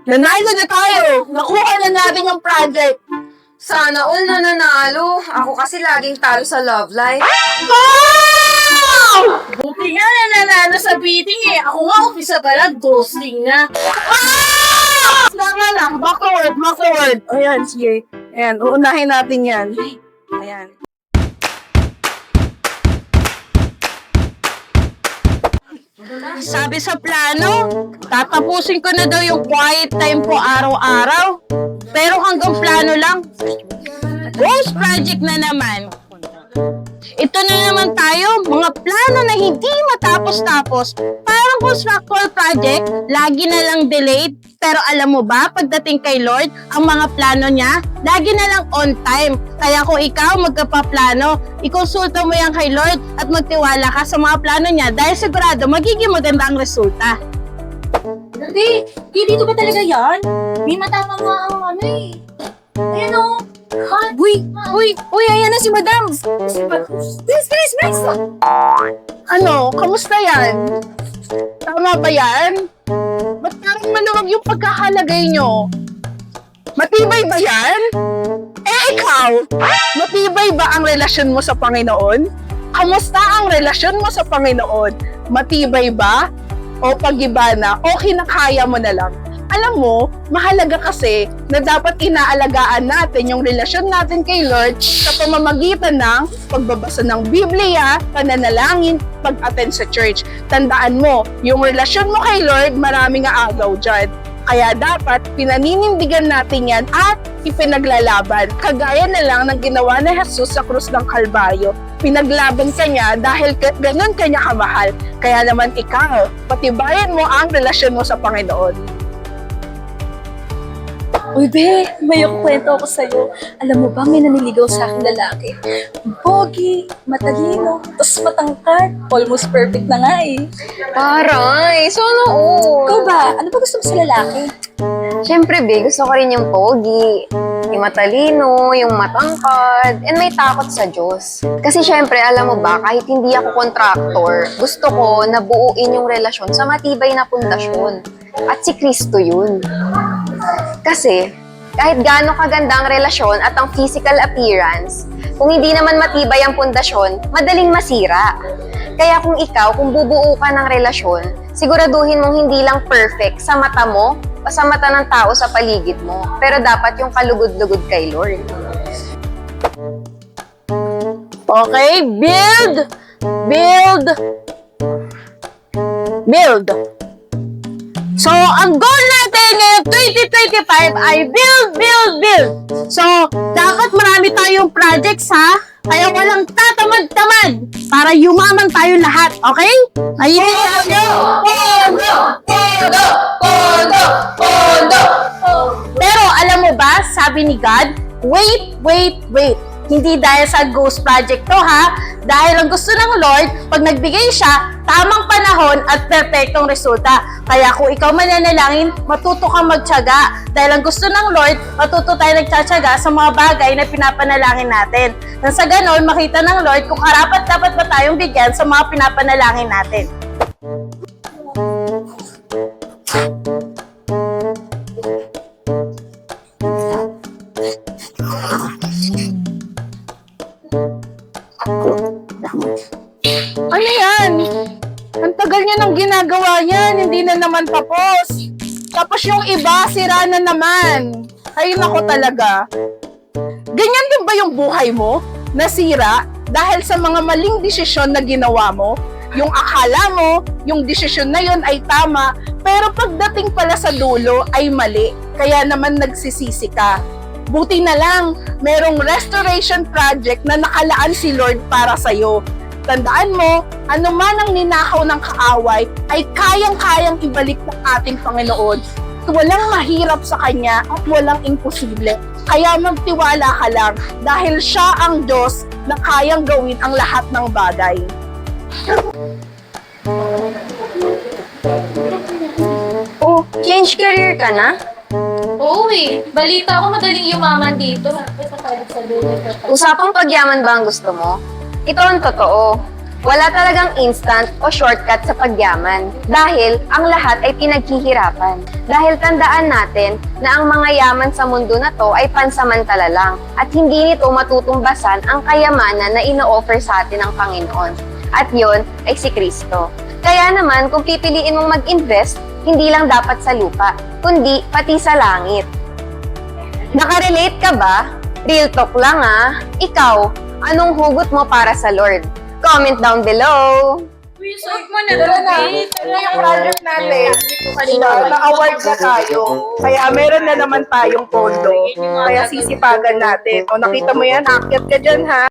Nanalo na tayo! Nakuha na natin yung project! Sana all na nanalo. Ako kasi laging talo sa love life. Wow! Buti nga na nanalo sa bidding eh. Ako nga umpisa pala, ghosting na. Ah! Tama na, back to word. Ayan, sige. Ayan, uunahin natin yan. Ayan. Sabi sa plano, tatapusin ko na daw yung quiet time ko araw-araw. Pero hanggang plano lang. Ghost project na naman. Ito na naman tayo, mga plano na hindi matapos-tapos. Parang constructor project, lagi na lang delayed. Pero alam mo ba, pagdating kay Lord, ang mga plano niya, lagi na lang on time. Kaya kung ikaw magkapaplano, ikonsulta mo yan kay Lord at magtiwala ka sa mga plano niya dahil sigurado magiging maganda ang resulta. Hindi dito ba talaga yan? May matama nga ang ano eh. Ayan o. Uy, ayan na si Madam. Bilis. Ano, kamusta yan? Tama ba yan? Ba't parang maluwag yung pagkakalagay nyo? Matibay ba yan? Eh ikaw, matibay ba ang relasyon mo sa Panginoon? Kamusta ang relasyon mo sa Panginoon? Matibay ba? O pag-iba na, okay na kaya mo na lang? Alam mo, mahalaga kasi na dapat inaalagaan natin yung relasyon natin kay Lord sa pamamagitan ng pagbabasa ng Biblia, pananalangin, pag-attend sa church. Tandaan mo, yung relasyon mo kay Lord, maraming agaw dyan. Kaya dapat pinaninindigan natin yan at ipinaglalaban. Kagaya na lang ng ginawa ni Jesus sa krus ng Kalbaryo. Pinaglaban ka niya dahil ganun ka niya kamahal. Kaya naman ikaw, patibayan mo ang relasyon mo sa Panginoon. Uy, be, may kwento ako sa'yo. Alam mo ba, may naniligaw sa aking lalaki. Pogi, matalino, tapos matangkad. Almost perfect na nga eh. Taray, sana all. Ikaw ba, ano ba gusto mo sa lalaki? Siyempre, be, gusto ko rin yung pogi, yung matalino, yung matangkad, and may takot sa Diyos. Kasi siyempre, alam mo ba, kahit hindi ako contractor, gusto ko na buuin yung relasyon sa matibay na pundasyon. At si Kristo yun. Kasi, kahit gaano kaganda ang relasyon at ang physical appearance, kung hindi naman matibay ang pundasyon, madaling masira. Kaya kung bubuo ka ng relasyon, siguraduhin mong hindi lang perfect sa mata mo o sa mata ng tao sa paligid mo, pero dapat yung kalugod-lugod kay Lord. Okay, build! So, ang goal natin ngayong 2025 ay build! So, dapat marami tayong projects ha? Kaya walang tatamad-tamad para yumaman tayo lahat, okay? Ayun nyo! Pero alam mo ba, sabi ni God, wait. Hindi dahil sa ghost project to ha, dahil ang gusto ng Lord, pag nagbigay siya, tamang panahon at perfectong resulta. Kaya kung ikaw mananalangin, matuto kang magtiyaga. Dahil ang gusto ng Lord, matuto tayo nagtsatsaga sa mga bagay na pinapanalangin natin. Nang sa ganon, makita ng Lord kung karapat-dapat ba tayong bigyan sa mga pinapanalangin natin. Ano yan? Ang tagal niya nang ginagawa yan, hindi na naman tapos. Tapos yung iba, sira na naman. Ay, nako talaga. Ganyan din ba yung buhay mo? Nasira dahil sa mga maling desisyon na ginawa mo? Yung akala mo, yung desisyon na yun ay tama, pero pagdating pala sa dulo ay mali. Kaya naman nagsisisi ka. Buti na lang, merong restoration project na nakalaan si Lord para sa'yo. Tandaan mo, ano man ang ninakaw ng kaaway ay kayang-kayang ibalik ng ating Panginoon. Walang mahirap sa Kanya at walang imposible. Kaya magtiwala ka lang dahil Siya ang Diyos na kayang gawin ang lahat ng bagay. Oh, change career ka na? Oo eh. Balita ko madaling yumaman dito. Usapang pagyaman ba ang gusto mo? Ito ang totoo. Wala talagang instant o shortcut sa pagyaman dahil ang lahat ay pinaghihirapan. Dahil tandaan natin na ang mga yaman sa mundo na to ay pansamantala lang at hindi nito matutumbasan ang kayamanan na ino-offer sa atin ng Panginoon. At yon ay si Kristo. Kaya naman kung pipiliin mong mag-invest, hindi lang dapat sa lupa, kundi pati sa langit. Nakarelate ka ba? Real talk lang ah. Ikaw, anong hugot mo para sa Lord? Comment down below. Suot mo na Tara na. Ito yung project natin. Na-award na tayo. Kaya meron na naman tayong pondo. Kaya sisipagan natin. O nakita mo yan, akyat ka dyan ha.